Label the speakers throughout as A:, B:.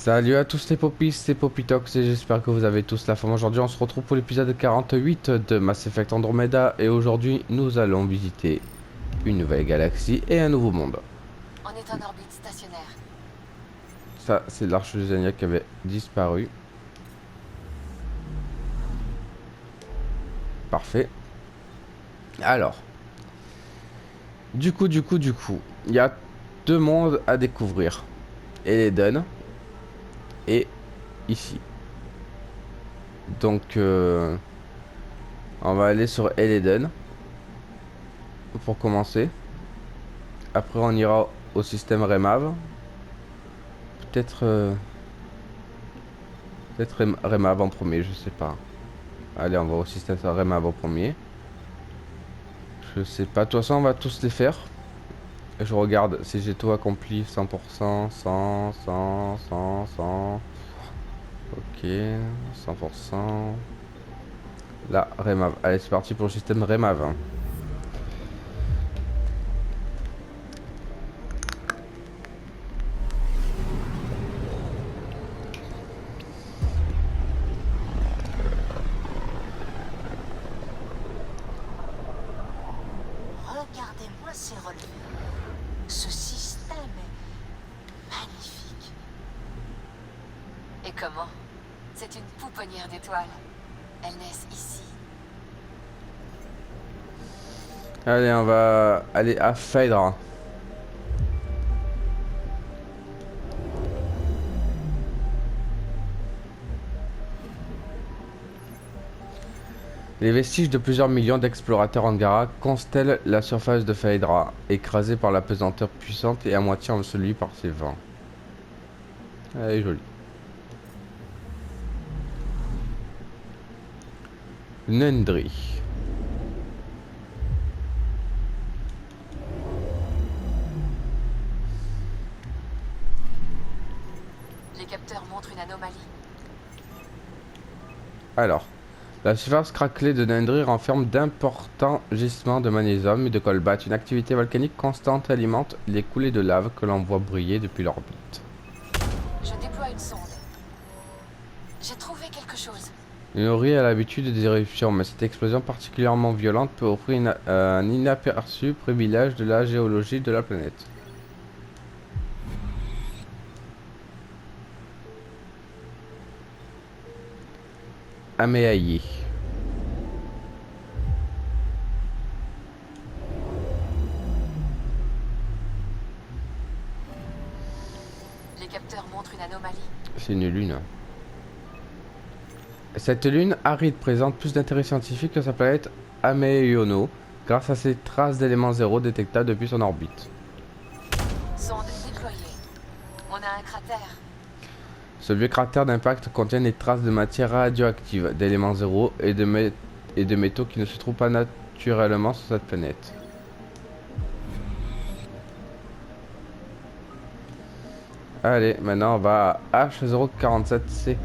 A: Salut à tous les popis, c'est Popitox et j'espère que vous avez tous la forme. Aujourd'hui on se retrouve pour l'épisode 48 de Mass Effect Andromeda et aujourd'hui nous allons visiter une nouvelle galaxie et un nouveau monde.
B: On est en orbite stationnaire.
A: Ça c'est l'Arche de Zania qui avait disparu. Parfait. Alors, du coup, il y a deux mondes à découvrir. Eleden et ici. Donc on va aller sur Eleden pour commencer. Après on ira au système Remav. Peut-être Remav en premier, je sais pas. Allez, on va au système Remav en premier. Je sais pas, de toute façon on va tous les faire. Je regarde si j'ai tout accompli 100%, 100, 100, 100, 100. Ok, 100%. Là, Remav. Allez, c'est parti pour le système Remav.
B: Regardez-moi ces relevés. Ce système est magnifique. Et comment? C'est une pouponnière d'étoiles. Elles naissent ici.
A: Allez, on va aller à Phaedra. Les vestiges de plusieurs millions d'explorateurs Angara constellent la surface de Phaedra, écrasée par la pesanteur puissante et à moitié ensevelie par ses vents. Elle est jolie. Nendry.
B: Les capteurs montrent une anomalie.
A: Alors, la surface craquelée de Nendry renferme d'importants gisements de magnésium et de colbate. Une activité volcanique constante alimente les coulées de lave que l'on voit briller depuis l'orbite.
B: Je déploie une sonde. J'ai trouvé quelque chose.
A: Nori a l'habitude des éruptions, mais cette explosion particulièrement violente peut offrir un inaperçu privilège de la géologie de la planète. Améaïe.
B: Les capteurs montrent une anomalie.
A: C'est une lune. Cette lune aride présente plus d'intérêt scientifique que sa planète Ameiono, grâce à ses traces d'éléments zéro détectables depuis son orbite.
B: Sonde déployée. On a un cratère.
A: Ce vieux cratère d'impact contient des traces de matière radioactive, d'éléments zéro et de métaux qui ne se trouvent pas naturellement sur cette planète. Allez, maintenant on va à H047C.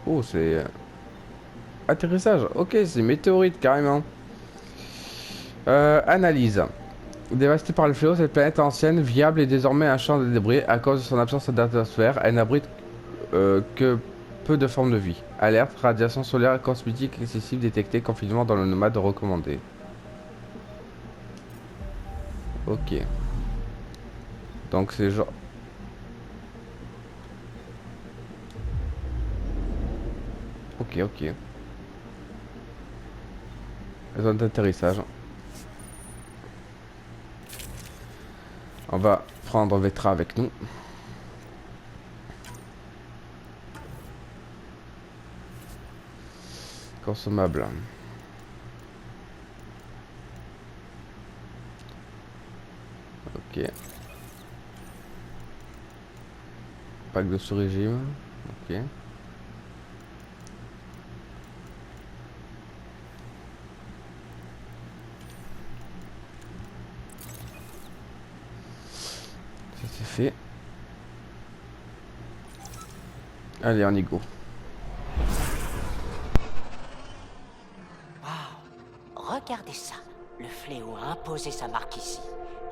A: Oh, c'est atterrissage. Ok, c'est météorite carrément. Analyse. Dévastée par le fléau, cette planète ancienne, viable, est désormais un champ de débris. À cause de son absence d'atmosphère, elle n'abrite que peu de formes de vie. Alerte, radiation solaire cosmétique excessive détectée, confinement dans le nomade recommandé. Ok. Donc c'est genre... Ok, ok. Zone d'atterrissage. On va prendre Vetra avec nous. Consommable. Ok. Pack de sous-régime. Ok. Ça c'est fait. Allez, on y go.
C: regardez ça. Le fléau a imposé sa marque ici.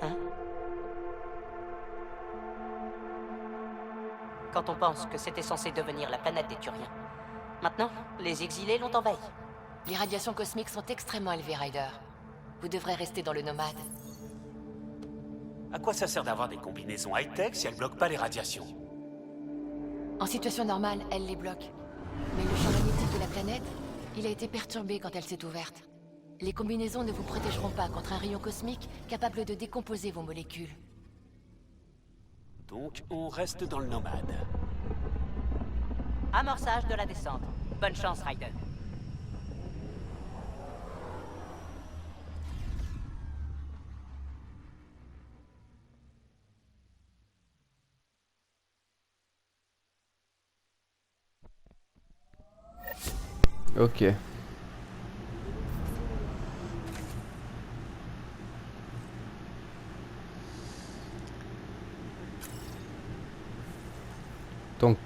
C: Hein? Quand on pense que c'était censé devenir la planète des Turiens. Maintenant, les exilés l'ont envahi.
B: Les radiations cosmiques sont extrêmement élevées, Ryder. Vous devrez rester dans le nomade.
D: À quoi ça sert d'avoir des combinaisons high-tech si elles bloquent pas les radiations?
B: En situation normale, elle les bloque. Mais le champ magnétique de la planète, il a été perturbé quand elle s'est ouverte. Les combinaisons ne vous protégeront pas contre un rayon cosmique capable de décomposer vos molécules.
D: Donc, on reste dans le nomade.
C: Amorçage de la descente. Bonne chance, Ryder.
A: Ok. Donc,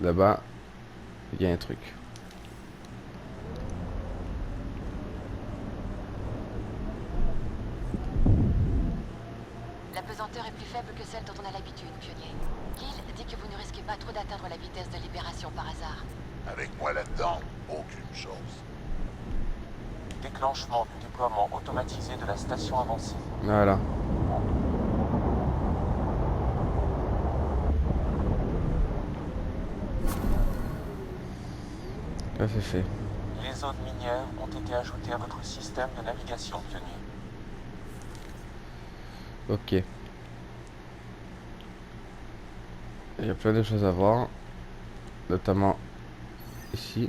A: là-bas, il y a un truc.
B: La pesanteur est plus faible que celle dont on a l'habitude, pionnier. Kill dit que vous ne risquez pas trop d'atteindre la vitesse de libération par hasard.
E: Avec moi là-dedans, aucune chance.
F: Déclenchement du déploiement automatisé de la station avancée.
A: Voilà. Ça c'est fait.
F: Les zones minières ont été ajoutées à votre système de navigation, pionnier.
A: Ok. Il y a plein de choses à voir. Notamment ici.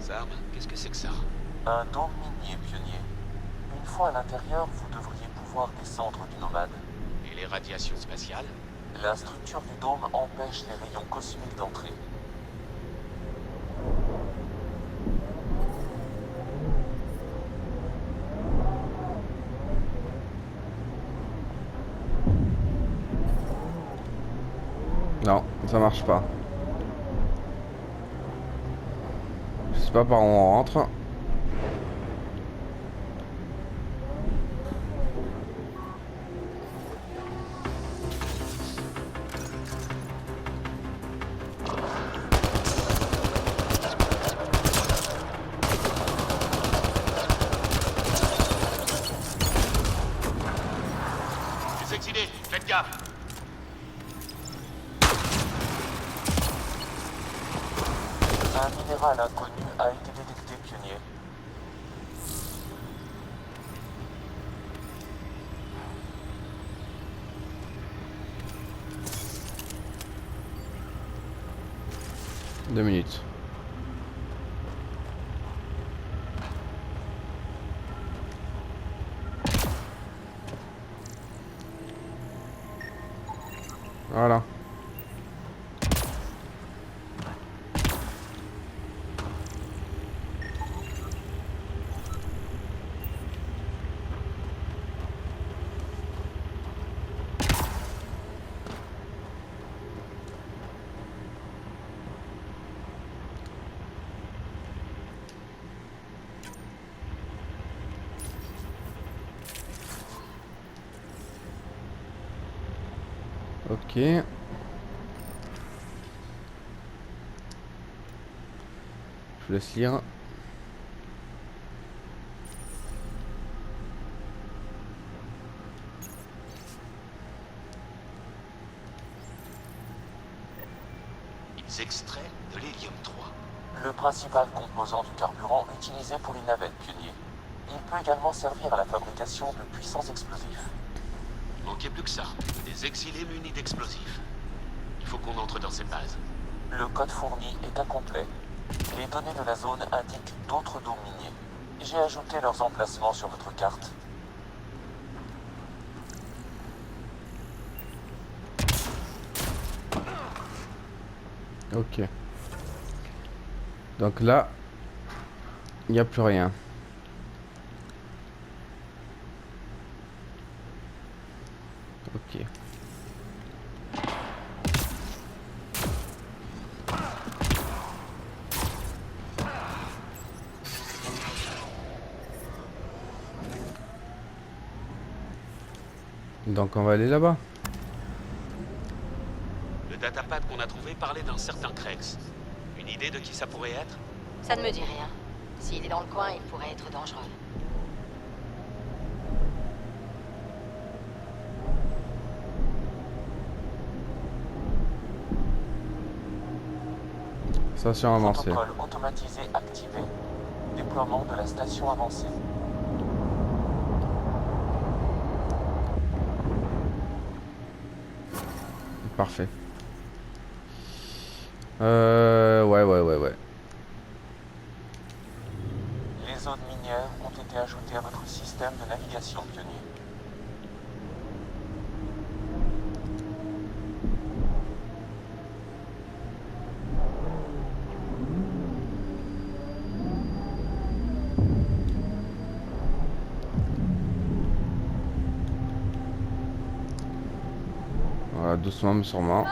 D: Zarm, qu'est-ce que c'est que ça?
F: Un dôme minier, pionnier. Une fois à l'intérieur, vous devriez pouvoir descendre du nomade.
D: Et les radiations spatiales?
F: La structure du dôme empêche les rayons cosmiques d'entrer.
A: Non, ça marche pas. Je sais pas par où on rentre.
D: Les exilés, faites gaffe!
F: Un minéral inconnu a été détecté, pionnier.
A: Deux minutes. Voilà. Ok. Je laisse lire.
D: Ils extraient de l'hélium 3.
F: Le principal composant du carburant utilisé pour les navettes, pionnier. Il peut également servir à la fabrication de puissants explosifs.
D: Il manquait plus que ça. Des exilés munis d'explosifs. Il faut qu'on entre dans ces bases.
F: Le code fourni est incomplet. Les données de la zone indiquent d'autres dômes miniers. J'ai ajouté leurs emplacements sur votre carte.
A: Ok. Donc là, il n'y a plus rien. Ok. Donc on va aller là-bas.
D: Le datapad qu'on a trouvé parlait d'un certain Krex. Une idée de qui ça pourrait être?
B: Ça ne me dit rien. S'il est dans le coin, il pourrait être dangereux.
A: Station avancée.
F: Protocole automatisé activé. Déploiement de la station avancée.
A: Parfait. Ouais.
F: Les zones minières ont été ajoutées à votre système de navigation pionnier.
A: Voilà, doucement mais sûrement.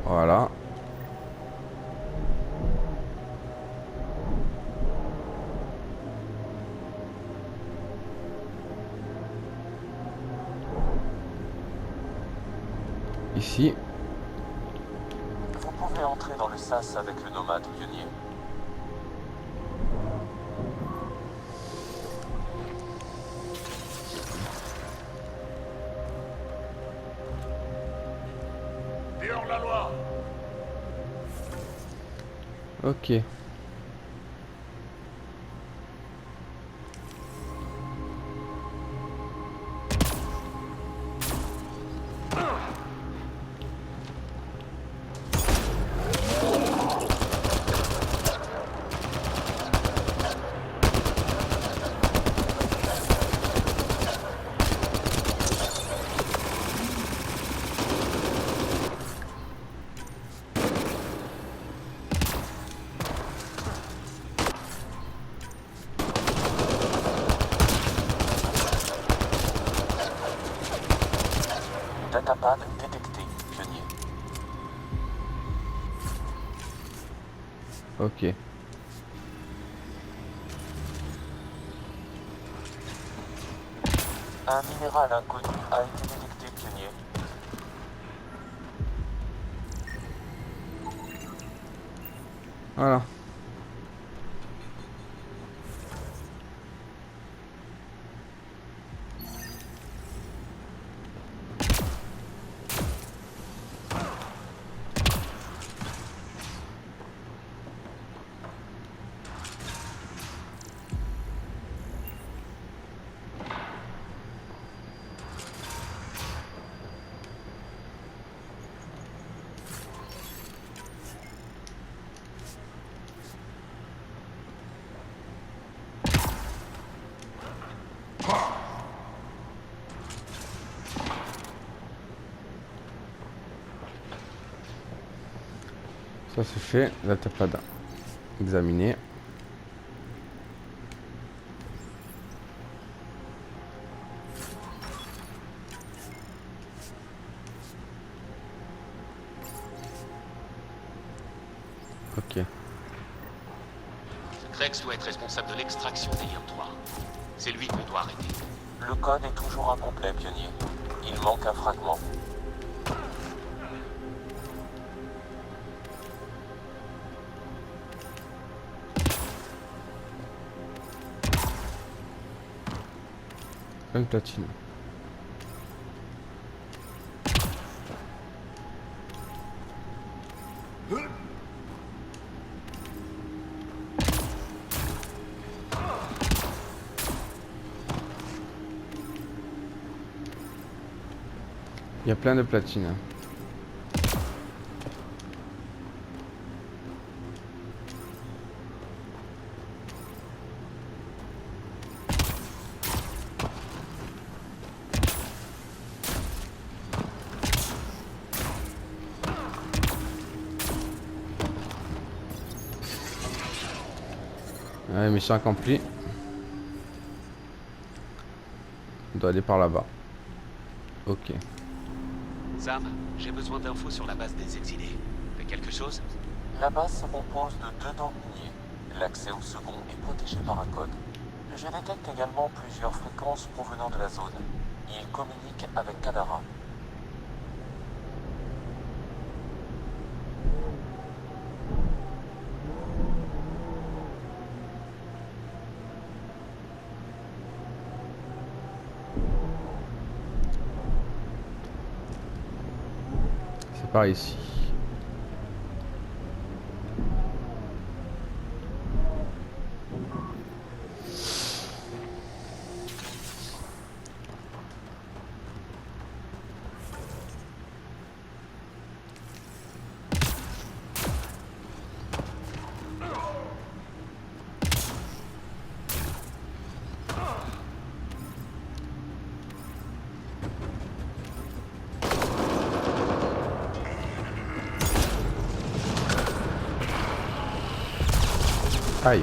A: Voilà. Ici.
F: Vous pouvez entrer dans le SAS avec le nomade pionnier.
E: T'es hors la loi.
A: Ok.
F: Datapad détecté, pionnier.
A: Ok.
F: Un minéral inconnu a été détecté, pionnier.
A: Voilà. Ça c'est fait. Là t'as pas d'examiner. Ok.
D: Krex doit être responsable de l'extraction des Liam-3. C'est lui qu'on doit arrêter.
F: Le code est toujours incomplet, pionnier. Il manque un fragment.
A: Une platine. Il y a plein de platines. Ouais, mission accomplie. On doit aller par là-bas. Ok.
D: Sam, j'ai besoin d'infos sur la base des exilés. Fait quelque chose?
F: La base se compose de 2 dômes miniers. L'accès au second est protégé par un code. Je détecte également plusieurs fréquences provenant de la zone. Ils communiquent avec Kadara.
A: C'est par ici. Aïe.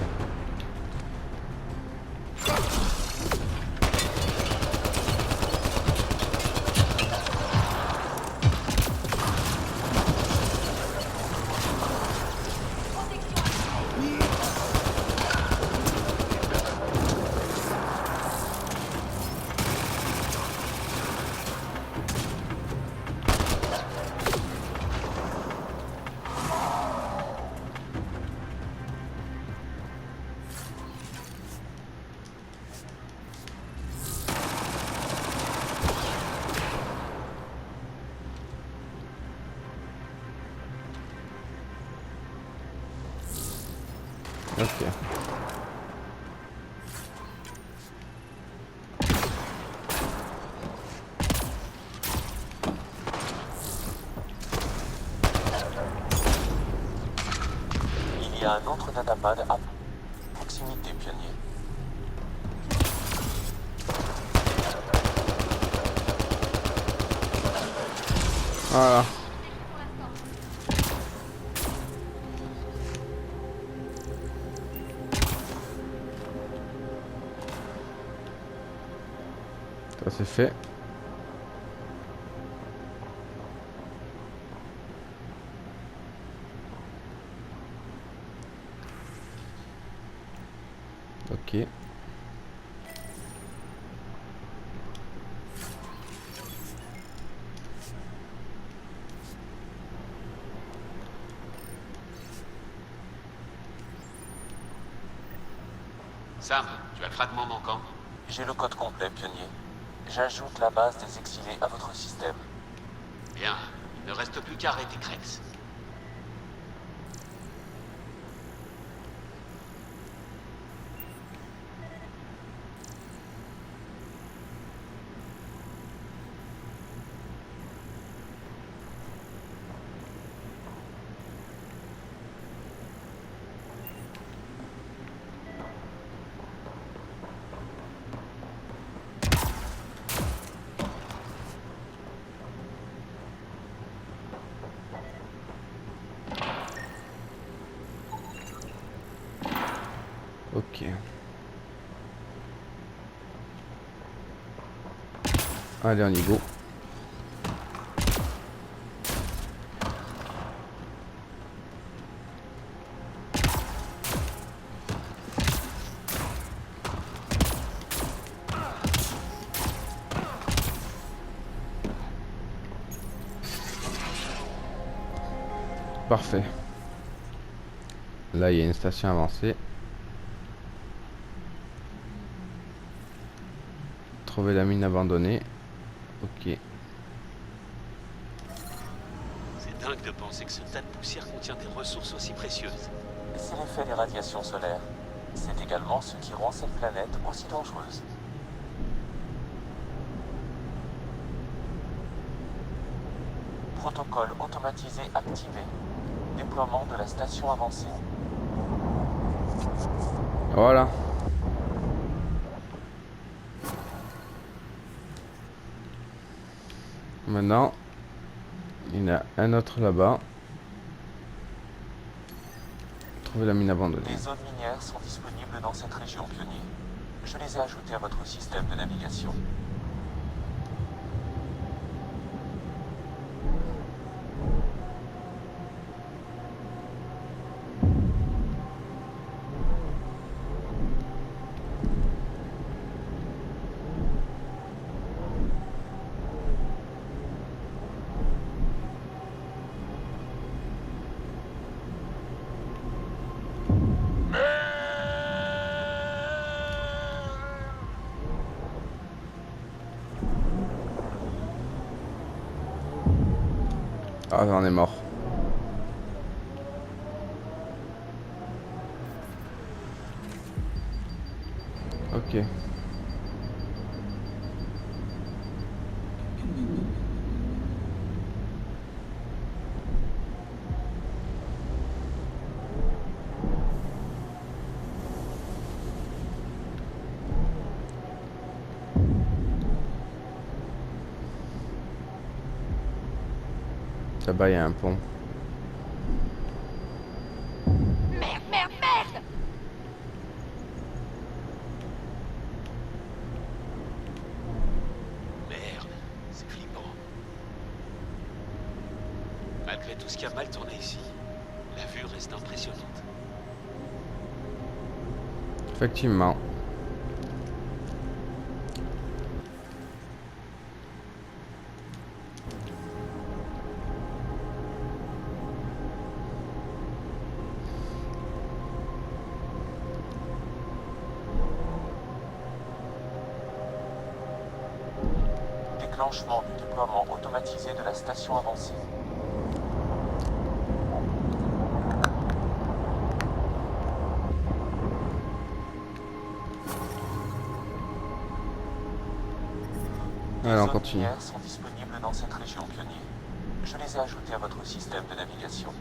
A: Ok.
F: Il y a un autre datapad à proximité, pionnier.
A: Voilà. Ça c'est fait. Ok.
D: Sam, tu as le fragment manquant?
F: J'ai le code complet, pionnier. J'ajoute la base des exilés à votre système.
D: Bien, il ne reste plus qu'à arrêter Krex.
A: Ok. Allez, on y go. Parfait. Là, il y a une station avancée. Trouver la mine abandonnée. Ok.
D: C'est dingue de penser que ce tas de poussière contient des ressources aussi précieuses.
F: C'est l'effet des radiations solaires. C'est également ce qui rend cette planète aussi dangereuse. Protocole automatisé activé. Déploiement de la station avancée.
A: Voilà. Maintenant, il y en a un autre là-bas. Trouver la mine abandonnée.
F: Les zones minières sont disponibles dans cette région, pionnier. Je les ai ajoutées à votre système de navigation.
A: Ah, j'en ai mort. Ok. Là-bas, il y a un pont.
B: Merde, merde, merde!
D: Merde, c'est flippant. Malgré tout ce qui a mal tourné ici, la vue reste impressionnante.
A: Effectivement.
F: Déclenchement du déploiement automatisé de la station avancée. Les
A: Allez, on
F: zones
A: continue.
F: minières sont disponibles dans cette région, pionnier. Je les ai ajoutées à votre système de navigation.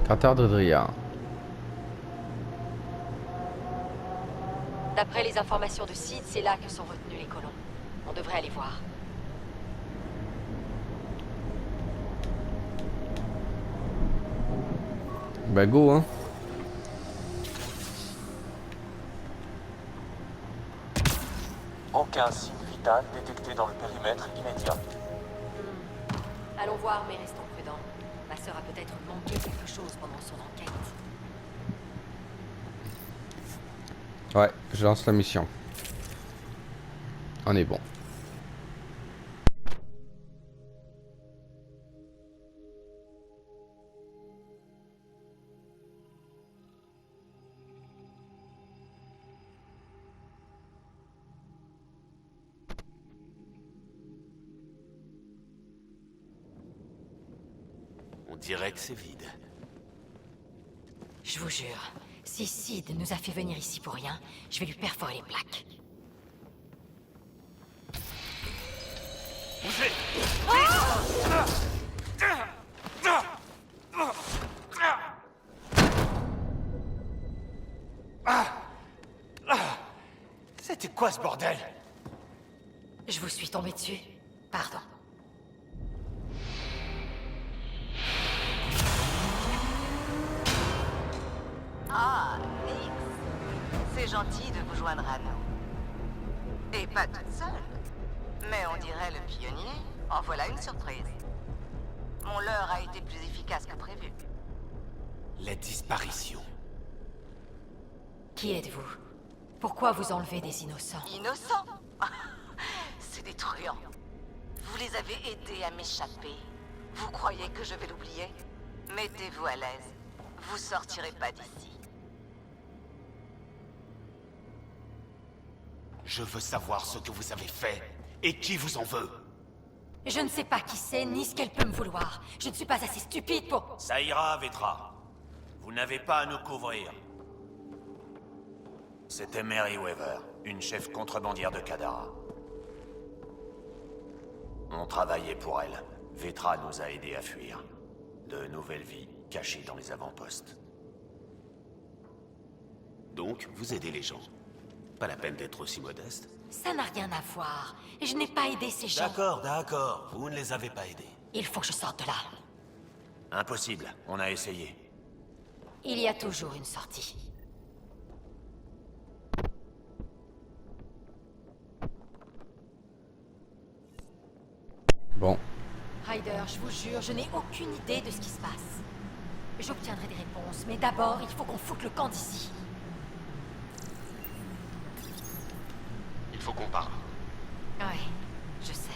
A: Cratère de Dria.
B: D'après les informations de Sid, c'est là que sont retenus les colons. On devrait aller voir.
A: Bah go, hein.
F: Aucun signe vital détecté dans le périmètre immédiat.
B: Allons voir, mais restons prudents. Ma sœur a peut-être manqué quelque chose pendant son enquête.
A: Ouais, je lance la mission. On est bon.
D: On dirait que c'est vide.
B: Je vous jure, si Sid nous a fait venir ici pour rien, je vais lui perforer les plaques.
E: C'était quoi ce bordel?
B: Je vous suis tombé dessus. Pardon.
G: Ah, Nix. C'est gentil de vous joindre à nous. Et pas toute seule. Mais on dirait le pionnier. En voilà une surprise. Mon leurre a été plus efficace que prévu.
E: La disparition.
B: Qui êtes-vous? Pourquoi vous enlevez des innocents?
G: Innocent. C'est des truands. Vous les avez aidés à m'échapper. Vous croyez que je vais l'oublier? Mettez-vous à l'aise. Vous sortirez pas d'ici.
E: Je veux savoir ce que vous avez fait et qui vous en veut.
B: Je ne sais pas qui c'est, ni ce qu'elle peut me vouloir. Je ne suis pas assez stupide pour...
H: Ça ira, Vetra. Vous n'avez pas à nous couvrir.
E: C'était Merryweather, une chef contrebandière de Kadara. On travaillait pour elle. Vetra nous a aidés à fuir. De nouvelles vies cachées dans les avant-postes.
D: Donc, vous aidez les gens. Pas la peine d'être aussi modeste.
B: Ça n'a rien à voir. Je n'ai pas aidé ces gens.
E: D'accord, vous ne les avez pas aidés.
B: Il faut que je sorte de là.
E: Impossible, on a essayé.
B: Il y a toujours une sortie.
A: Bon.
B: Ryder, je vous jure, je n'ai aucune idée de ce qui se passe. J'obtiendrai des réponses, mais d'abord, il faut qu'on foute le camp d'ici.
D: Il faut qu'on parle.
B: Ouais, je sais.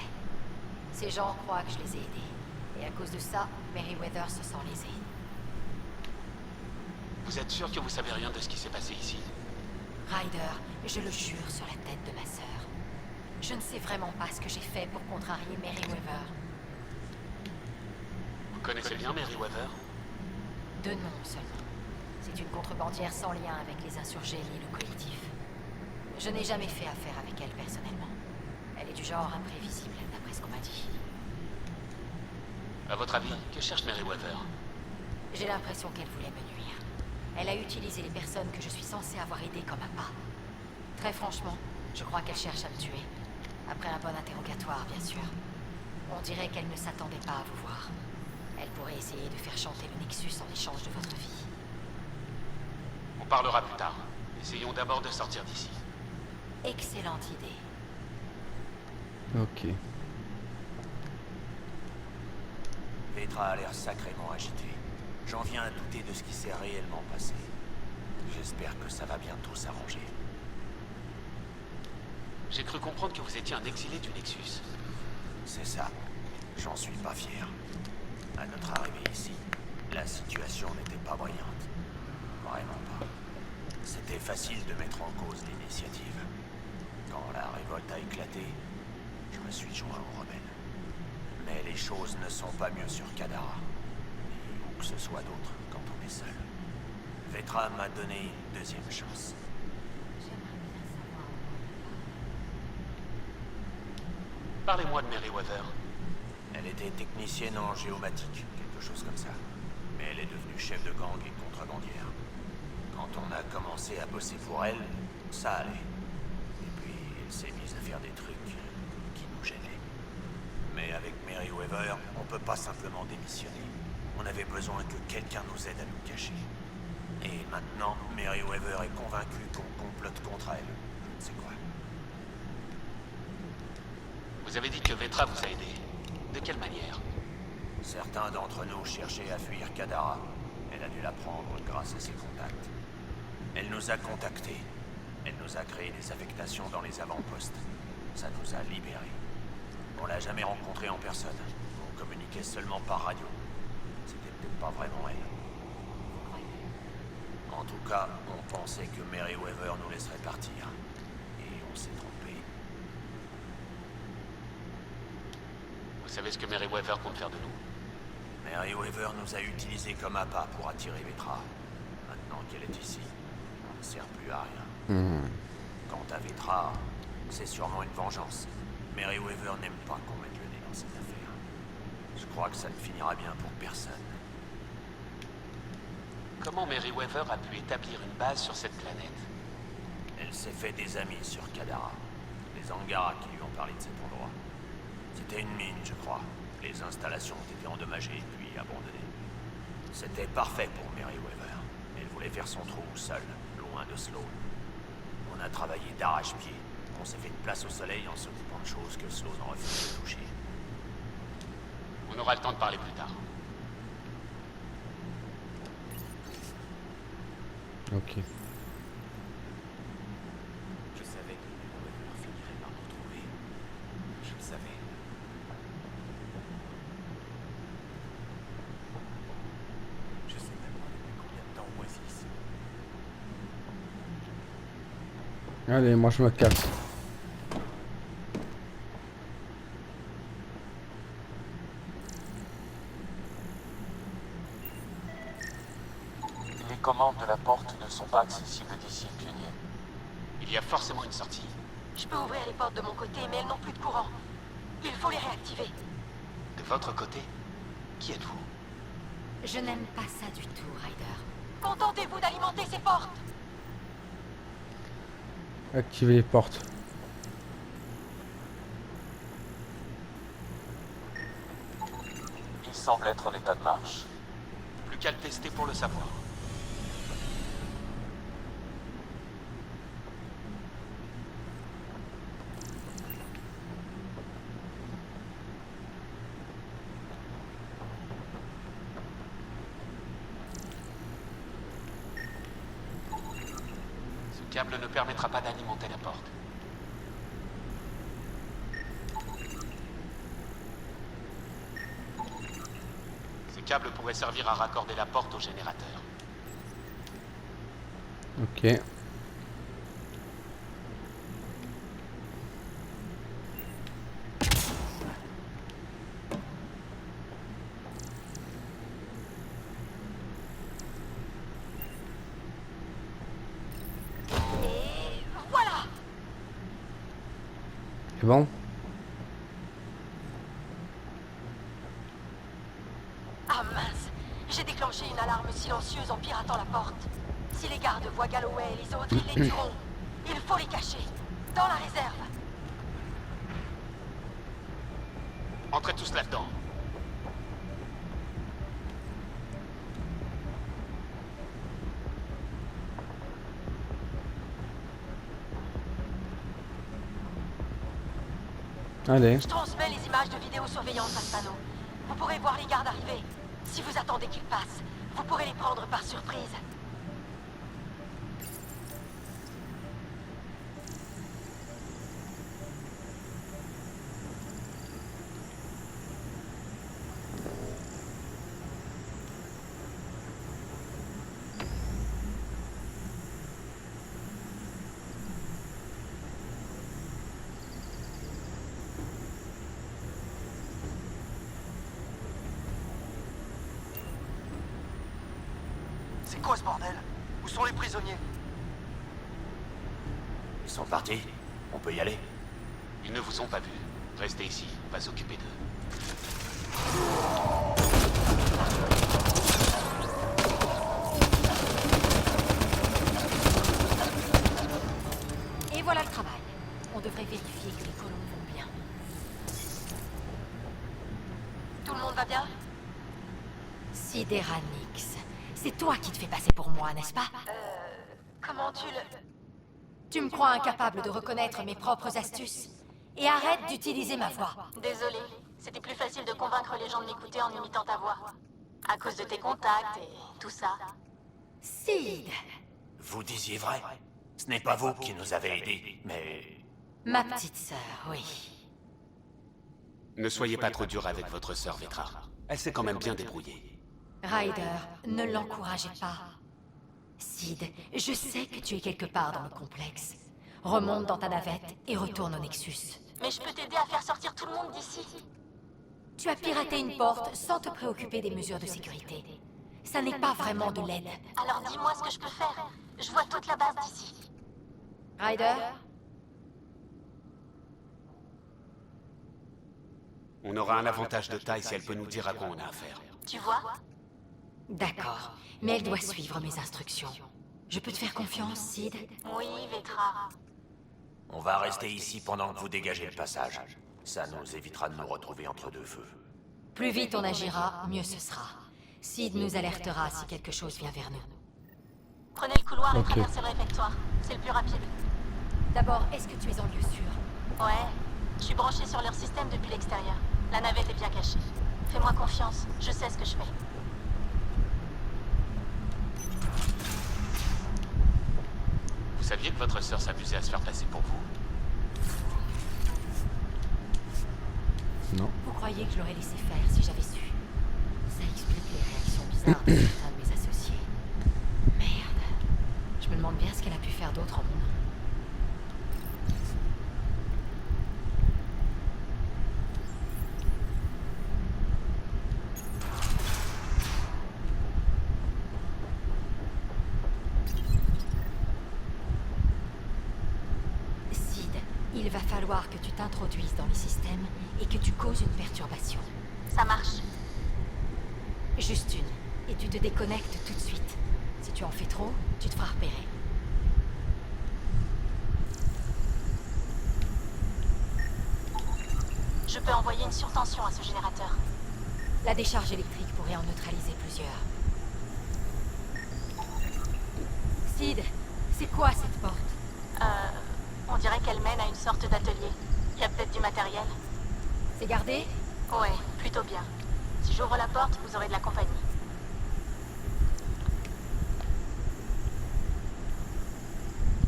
B: Ces gens croient que je les ai aidés. Et à cause de ça, Merryweather se sent lésé.
D: Vous êtes sûr que vous savez rien de ce qui s'est passé ici?
B: Ryder, je le jure sur la tête de ma sœur. Je ne sais vraiment pas ce que j'ai fait pour contrarier Merryweather.
D: Vous connaissez bien Merryweather?
B: De nom seulement. C'est une contrebandière sans lien avec les insurgés ni le collectif. Je n'ai jamais fait affaire avec elle personnellement. Elle est du genre imprévisible, d'après ce qu'on m'a dit.
D: À votre avis, que cherche Merryweather?
B: J'ai l'impression qu'elle voulait me nuire. Elle a utilisé les personnes que je suis censée avoir aidées comme appât. Très franchement, je crois qu'elle cherche à me tuer. Après un bon interrogatoire, bien sûr. On dirait qu'elle ne s'attendait pas à vous voir. Elle pourrait essayer de faire chanter le Nexus en échange de votre vie.
D: On parlera plus tard. Essayons d'abord de sortir d'ici.
B: Excellente idée.
A: Ok.
E: Vetra a l'air sacrément agitée. J'en viens à douter de ce qui s'est réellement passé. J'espère que ça va bientôt s'arranger.
D: J'ai cru comprendre que vous étiez un exilé du Nexus.
E: C'est ça. J'en suis pas fier. À notre arrivée ici, la situation n'était pas brillante. Vraiment pas. C'était facile de mettre en cause l'initiative. Quand la révolte a éclaté, je me suis joint aux rebelles. Mais les choses ne sont pas mieux sur Kadara, ni où que ce soit d'autre quand on est seul. Vetra m'a donné une deuxième chance.
D: Parlez-moi de Merryweather.
E: Elle était technicienne en géomatique, quelque chose comme ça. Mais elle est devenue chef de gang et contrebandière. Quand on a commencé à bosser pour elle, ça allait. Et puis, elle s'est mise à faire des trucs qui nous gênaient. Mais avec Merryweather, on peut pas simplement démissionner. On avait besoin que quelqu'un nous aide à nous cacher. Et maintenant, Merryweather est convaincu qu'on complote contre elle. Je ne sais quoi.
D: Vous avez dit que Vetra vous a aidé. De quelle manière?
E: Certains d'entre nous cherchaient à fuir Kadara. Elle a dû l'apprendre grâce à ses contacts. Elle nous a contactés. Elle nous a créé des affectations dans les avant-postes. Ça nous a libérés. On l'a jamais rencontrée en personne. On communiquait seulement par radio. C'était peut-être pas vraiment elle. En tout cas, on pensait que Merryweather nous laisserait partir. Et on s'est trompé.
D: Vous savez ce que Merryweather compte faire de nous?
E: Merryweather nous a utilisés comme appât pour attirer Vetra. Maintenant qu'elle est ici, on ne sert plus à rien. Quant à Vetra, c'est sûrement une vengeance. Merryweather n'aime pas qu'on mette le nez dans cette affaire. Je crois que ça ne finira bien pour personne.
D: Comment Merryweather a pu établir une base sur cette planète?
E: Elle s'est fait des amis sur Kadara. Les Angara qui lui ont parlé de cet endroit. C'était une mine, je crois. Les installations ont été endommagées puis abandonnées. C'était parfait pour Merryweather. Elle voulait faire son trou seule, loin de Sloan. On a travaillé d'arrache-pied. On s'est fait une place au soleil en s'occupant de choses que Sloan refusait de toucher.
D: On aura le temps de parler plus tard.
A: Ok.
E: Je savais que Merryweather finirait par me retrouver. Je le savais. Je sais même pas depuis combien de temps Oasis.
A: Allez, moi je me casse.
F: Les commandes de la porte ne sont pas accessibles d'ici, pionnier.
D: Il y a forcément une sortie.
G: Je peux ouvrir les portes de mon côté, mais elles n'ont plus de courant. Il faut les réactiver.
D: De votre côté, qui êtes-vous?
B: Je n'aime pas ça du tout, Ryder.
G: Contentez-vous d'alimenter ces portes.
A: Activer les portes.
F: Il semble être en état de marche.
D: Plus qu'à le tester pour le savoir. Ce câble ne permettra pas d'alimenter la porte. Ces câbles pourraient servir à raccorder la porte au générateur.
A: Ok.
G: Et voilà.
A: C'est bon?
G: Ah mince, j'ai déclenché une alarme silencieuse en piratant la porte. Si les gardes voient Galloway et les autres, ils les tueront. Il faut les cacher. Dans la réserve.
D: Entrez tous là-dedans.
A: Allez.
G: Je transmets les images de vidéosurveillance à Spano. Vous pourrez voir les gardes arriver. Si vous attendez qu'ils passent, vous pourrez les prendre par surprise.
E: C'est quoi ce bordel? Où sont les prisonniers? Ils sont partis. On peut y aller.
D: Ils ne vous ont pas vu. Restez ici, on va s'occuper d'eux.
B: Et voilà le travail. On devrait vérifier que les colons vont bien.
G: Tout le monde va bien?
B: Sidéranix, c'est toi qui te fais passer pour moi, n'est-ce pas?
G: Comment tu le...
B: Tu me crois incapable de reconnaître mes propres astuces? Et arrête d'utiliser ma voix.
G: Désolé, c'était plus facile de convaincre les gens de m'écouter en imitant ta voix. À cause de tes contacts et tout ça.
B: Sid,
E: Vous disiez vrai. Ce n'est pas vous qui nous avez aidés, mais...
B: ma petite sœur, oui.
D: Ne soyez pas trop dur avec votre sœur, Vetra. Elle s'est quand même bien débrouillée.
B: Ryder, ne l'encouragez pas. Sid, je sais que tu es quelque part dans le complexe. Remonte dans ta navette et retourne au Nexus.
G: Mais je peux t'aider à faire sortir tout le monde d'ici.
B: Tu as piraté une porte sans te préoccuper des mesures de sécurité. Ça n'est pas vraiment de l'aide.
G: Alors dis-moi ce que je peux faire. Je vois toute la base d'ici.
B: Ryder,
D: On aura un avantage de taille si elle peut nous dire à quoi on a affaire.
G: Tu vois?
B: d'accord, mais elle doit suivre mes instructions. Je peux te faire confiance, Sid?
G: Oui, Vetra.
E: On va rester ici pendant que vous dégagez le passage. Ça nous évitera de nous retrouver entre deux feux.
B: Plus vite on agira, mieux ce sera. Sid nous alertera si quelque chose vient vers nous.
G: Prenez le couloir et
A: Ok.
G: traversez le réfectoire. C'est le plus rapide.
B: D'abord, est-ce que tu es en lieu sûr?
G: Ouais, je suis branché sur leur système depuis l'extérieur. La navette est bien cachée. Fais-moi confiance, je sais ce que je fais.
D: Vous saviez que votre sœur s'amusait à se faire passer pour vous?
A: Non.
B: Vous croyez que je l'aurais laissé faire si j'avais su? Ça explique les réactions bizarres de certains de mes associés. Merde. Je me demande bien ce qu'elle a pu faire d'autre en mon nom. Il va falloir que tu t'introduises dans le système et que tu causes une perturbation.
G: Ça marche.
B: Juste une. Et tu te déconnectes tout de suite. Si tu en fais trop, tu te feras repérer.
G: Je peux envoyer une surtension à ce générateur.
B: La décharge électrique pourrait en neutraliser plusieurs. Sid, c'est quoi cette porte?
G: On dirait qu'elle mène à une sorte d'atelier. Il y a peut-être du matériel.
B: C'est gardé?
G: Ouais, plutôt bien. Si j'ouvre la porte, vous aurez de la compagnie.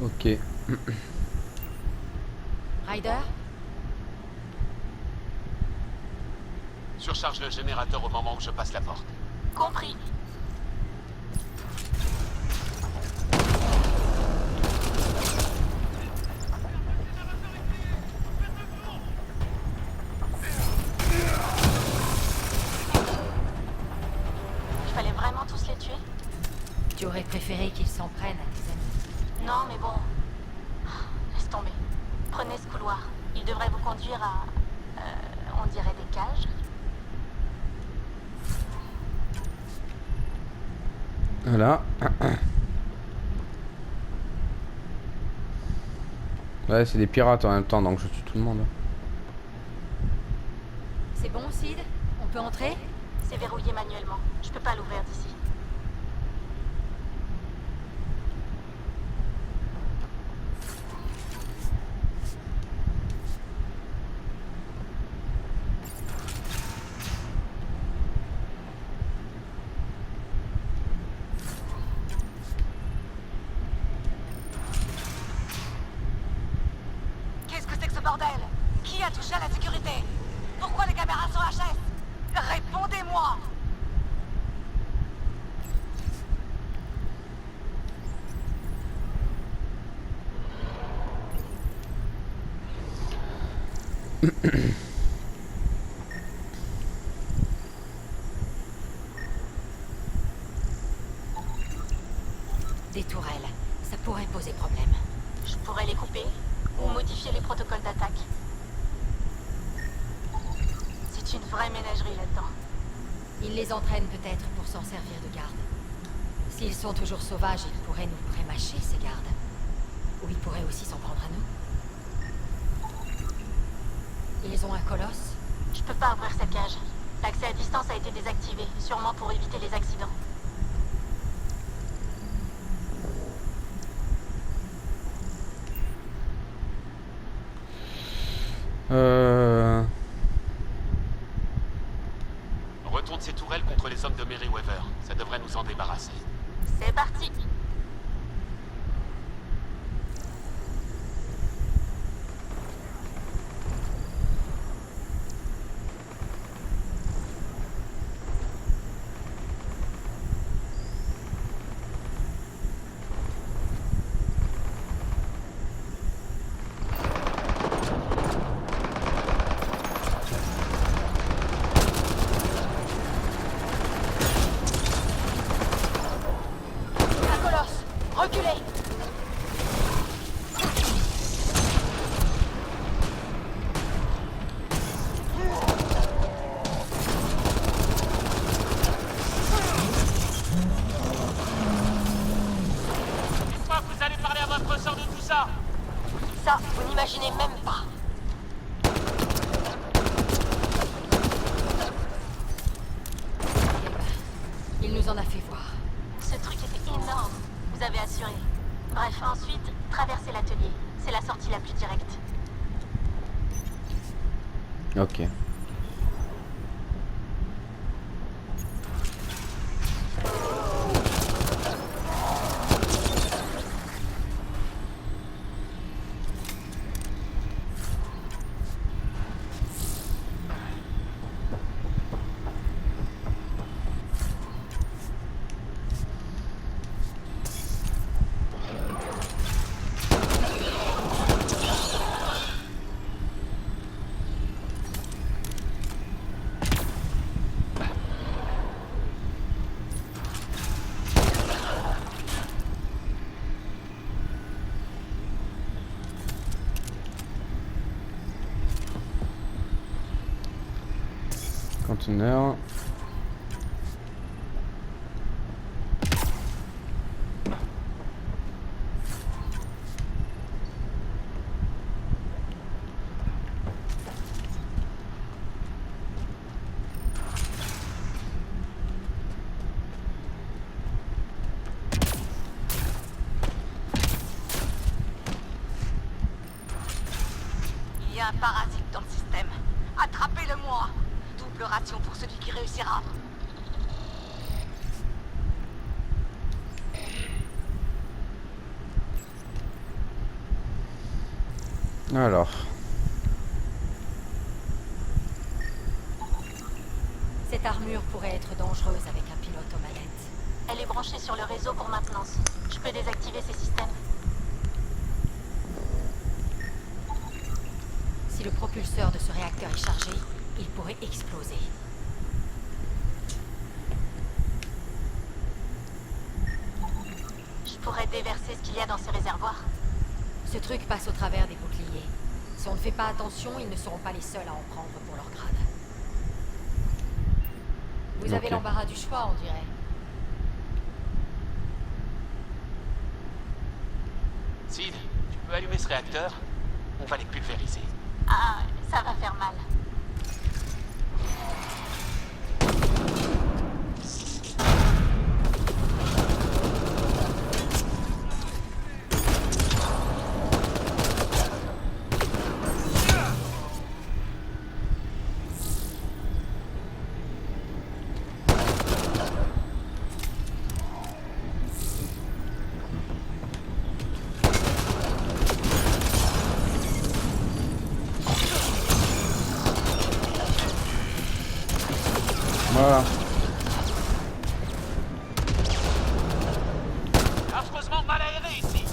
A: Ok.
B: Ryder?
D: Surcharge le générateur au moment où je passe la porte.
G: Compris. Il fallait vraiment tous les tuer?
B: Tu aurais préféré qu'ils s'en prennent à tes amis.
G: Non, mais bon. Laisse tomber. Prenez ce couloir. Il devrait vous conduire à... on dirait des cages.
A: Voilà. Ouais, c'est des pirates en même temps, donc je tue tout le monde.
B: C'est bon, Sid? On peut entrer?
G: C'est verrouillé manuellement. Je peux pas l'ouvrir d'ici. Qu'est-ce que c'est que ce bordel? Qui a touché à la sécurité? Pourquoi les caméras sont HS? Répondez-moi!
B: Des tourelles. Ça pourrait poser problème.
G: Je pourrais les couper ou modifier les protocoles d'attaque. C'est une vraie ménagerie là-dedans.
B: Ils les entraînent peut-être pour s'en servir de garde. S'ils sont toujours sauvages, ils pourraient nous prémâcher, ces gardes. Ou ils pourraient aussi s'en prendre à nous. Ils ont un colosse?
G: Je peux pas ouvrir cette cage. L'accès à distance a été désactivé, sûrement pour éviter les accidents.
D: Retourne ces tourelles contre les hommes de Merryweather. Ça devrait nous en débarrasser.
G: C'est parti! Un colosse! Reculez!
D: Une fois que vous allez parler à votre sort de tout ça,
G: Ça, vous n'imaginez même pas.
B: Il nous en a fait voir.
G: Ce truc était énorme. Vous avez assuré. Bref, ensuite, traversez l'atelier. C'est la sortie la plus directe.
A: Ok. Conteneur.
G: Il y a un parasite dans le système. Attrapez-le-moi. Double ration pour celui qui réussira.
A: Alors.
B: Cette armure pourrait être dangereuse avec un pilote aux manettes.
H: Elle est branchée sur le réseau pour maintenance. Je peux désactiver ces systèmes.
B: Si le propulseur de ce réacteur est chargé, il pourrait exploser.
H: Je pourrais déverser ce qu'il y a dans ces réservoirs.
B: Ce truc passe au travers des boucliers. Si on ne fait pas attention, ils ne seront pas les seuls à en prendre pour leur grade. Vous avez
A: Ok.
B: l'embarras du choix, on dirait.
D: Sid, tu peux allumer ce réacteur? On va les pulvériser.
H: Ah, ça va faire mal.
A: Voilà.
D: Affreusement mal aéré ici.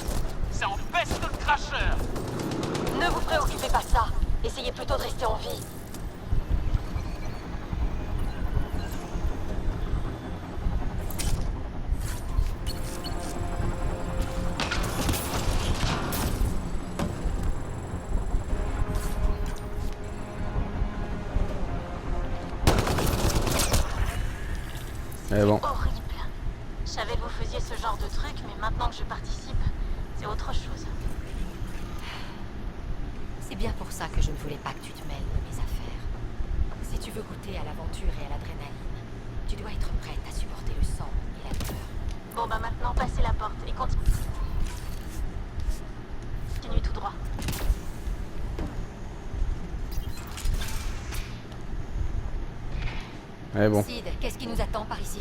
D: Ça empeste le cracheur.
B: Ne vous préoccupez pas de ça. Essayez plutôt de rester en vie.
A: Mais bon.
H: Horrible. Je savais que vous faisiez ce genre de truc, mais maintenant que je participe, c'est autre chose.
B: C'est bien pour ça que je ne voulais pas que tu te mêles de mes affaires. Si tu veux goûter à l'aventure et à l'adrénaline, tu dois être prête à supporter le sang et la douleur.
H: Bon bah maintenant, passez la porte et continue tout droit.
A: Mais bon.
B: Sid, qu'est-ce qui nous attend par ici?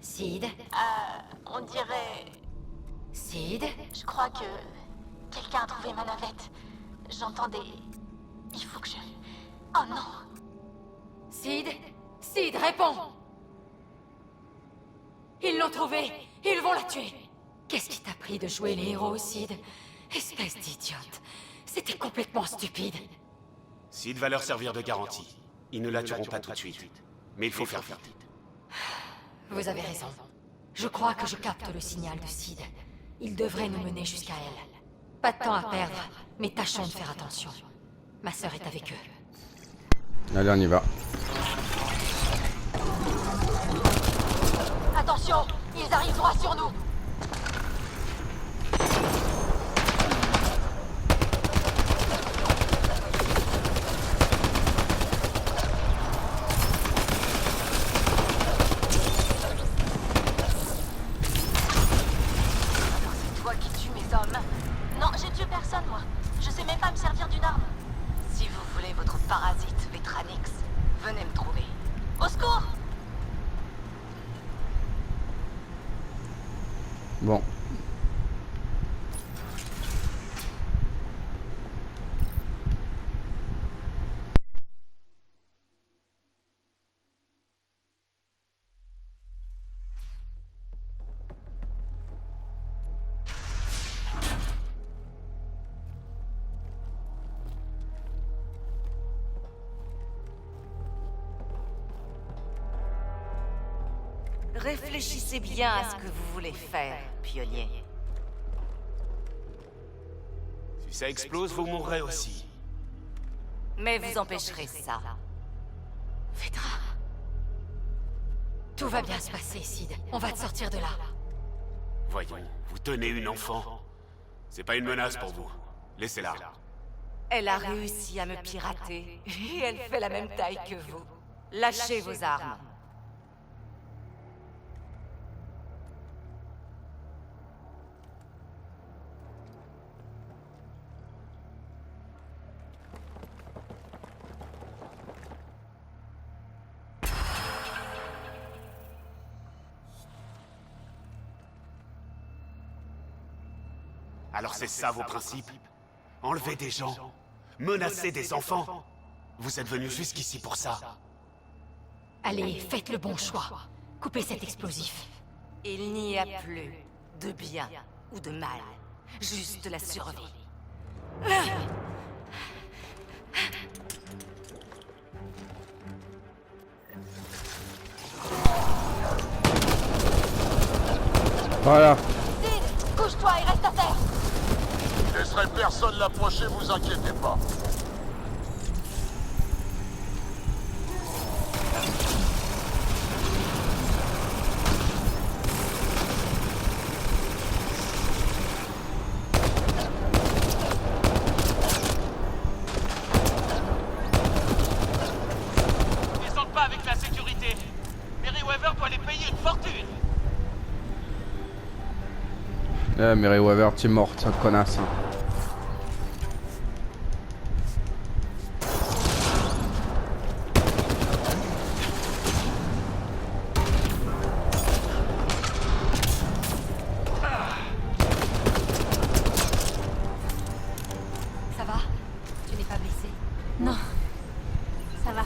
B: Sid?
H: On dirait...
B: Sid?
H: Je crois que... quelqu'un a trouvé ma navette. J'entends des... Il faut que je... Oh non!
B: Sid? Sid, réponds! Ils l'ont trouvée! Ils vont la tuer! Qu'est-ce qui t'a pris de jouer les héros, Sid? Espèce d'idiote! C'était complètement stupide!
D: Sid va leur servir de garantie. Ils ne la tueront pas tout de suite. Mais il faut faire vite.
B: Vous avez raison. Je crois que je capte le signal de Sid. Il devrait nous mener jusqu'à elle. Pas de temps à perdre, mais tâchons de faire attention. Ma sœur est avec eux.
A: Allez, on y va.
B: Attention! Ils arrivent droit sur nous!
H: C'est toi qui tues mes hommes. Non, j'ai tué personne, moi. Je sais même pas me servir d'une arme. Si vous voulez votre parasite, Vetranix, venez me trouver. Au secours!
A: Bon.
G: Réfléchissez bien à ce que vous voulez faire, pionnier.
D: Si ça explose, vous mourrez aussi.
G: Mais vous empêcherez ça.
B: Vetra. Tout va bien se passer, Sid. On va te sortir de là.
D: Voyons, vous tenez une enfant. C'est pas une menace pour vous. Laissez-la.
G: Elle a réussi à me pirater. Et elle fait la même taille que vous. Lâchez vos armes.
D: Alors c'est ça vos principes? Enlever des gens? Menacer des enfants? Vous êtes venus jusqu'ici pour ça?
B: Allez, faites le bon choix. Coupez cet explosif.
G: Il n'y a plus de bien ou de mal. Juste la survie.
A: Voilà.
H: Sid, couche-toi et reste à terre.
I: Je laisserai personne l'approcher, vous inquiétez pas.
D: Descendent pas avec la sécurité. Merryweather doit les payer une fortune.
A: Merryweather, tu es morte, connasse.
B: Ça va? Tu n'es pas blessé?
H: Non. Ça va.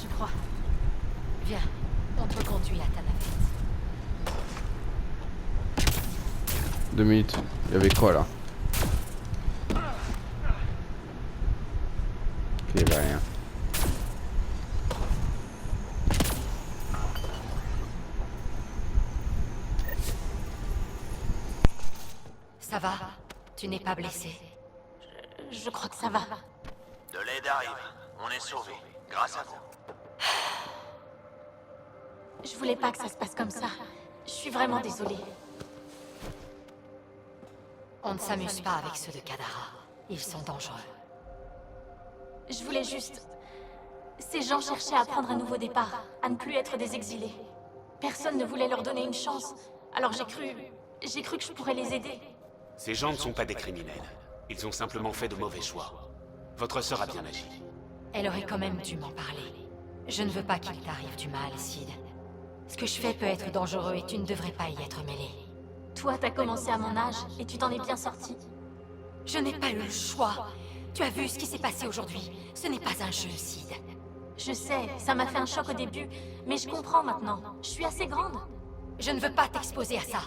H: Je crois.
B: Viens, on te reconduit à ta navette.
A: 2 minutes. Il y avait quoi là? Ok, il y avait rien.
B: Ça va? Tu n'es pas blessé?
H: Je crois que ça va.
E: De l'aide arrive. On est sauvés. Grâce à vous.
H: Je voulais pas que ça se passe comme ça. Je suis vraiment désolée.
B: On ne s'amuse pas avec ceux de Kadara. Ils sont dangereux.
H: Je voulais juste... Ces gens cherchaient à prendre un nouveau départ, à ne plus être des exilés. Personne ne voulait leur donner une chance. Alors j'ai cru que je pourrais les aider.
D: Ces gens ne sont pas des criminels. Ils ont simplement fait de mauvais choix. Votre sœur a bien agi.
B: Elle aurait quand même dû m'en parler. Je ne veux pas qu'il t'arrive du mal, Sid. Ce que je fais peut être dangereux et tu ne devrais pas y être mêlé.
H: Toi, t'as commencé à mon âge et tu t'en es bien sorti.
B: Je n'ai pas eu le choix. Tu as vu ce qui s'est passé aujourd'hui. Ce n'est pas un jeu, Sid.
H: Je sais, ça m'a fait un choc au début, mais je comprends maintenant. Je suis assez grande.
B: Je ne veux pas t'exposer à ça.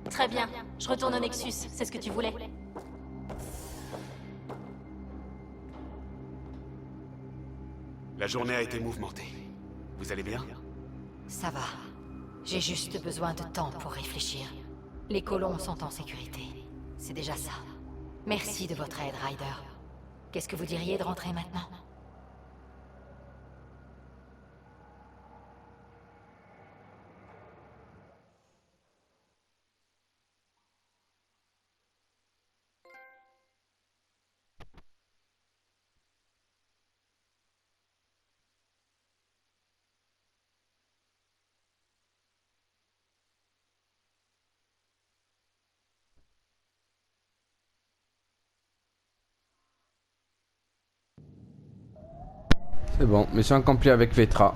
H: Très bien, je retourne au Nexus, c'est ce que tu voulais.
D: La journée a été mouvementée. Vous allez bien?
B: Ça va. J'ai juste besoin de temps pour réfléchir. Les colons sont en sécurité. C'est déjà ça. Merci de votre aide, Ryder. Qu'est-ce que vous diriez de rentrer maintenant?
A: C'est bon, mission accomplie avec Vetra.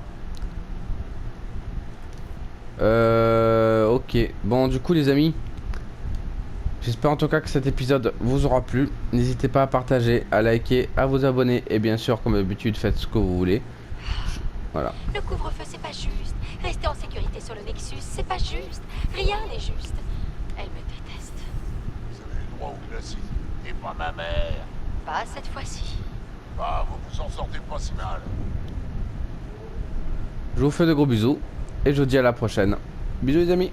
A: Ok. Bon, du coup, les amis, j'espère en tout cas que cet épisode vous aura plu. N'hésitez pas à partager, à liker, à vous abonner. Et bien sûr, comme d'habitude, faites ce que vous voulez. Voilà.
H: Le couvre-feu, c'est pas juste. Rester en sécurité sur le Nexus, c'est pas juste. Rien n'est juste. Elle me déteste.
I: Vous avez le droit au classique. Et pas ma mère.
B: Pas cette fois-ci.
I: Bah, vous vous en sortez pas si mal.
A: Je vous fais de gros bisous. Et je vous dis à la prochaine. Bisous les amis.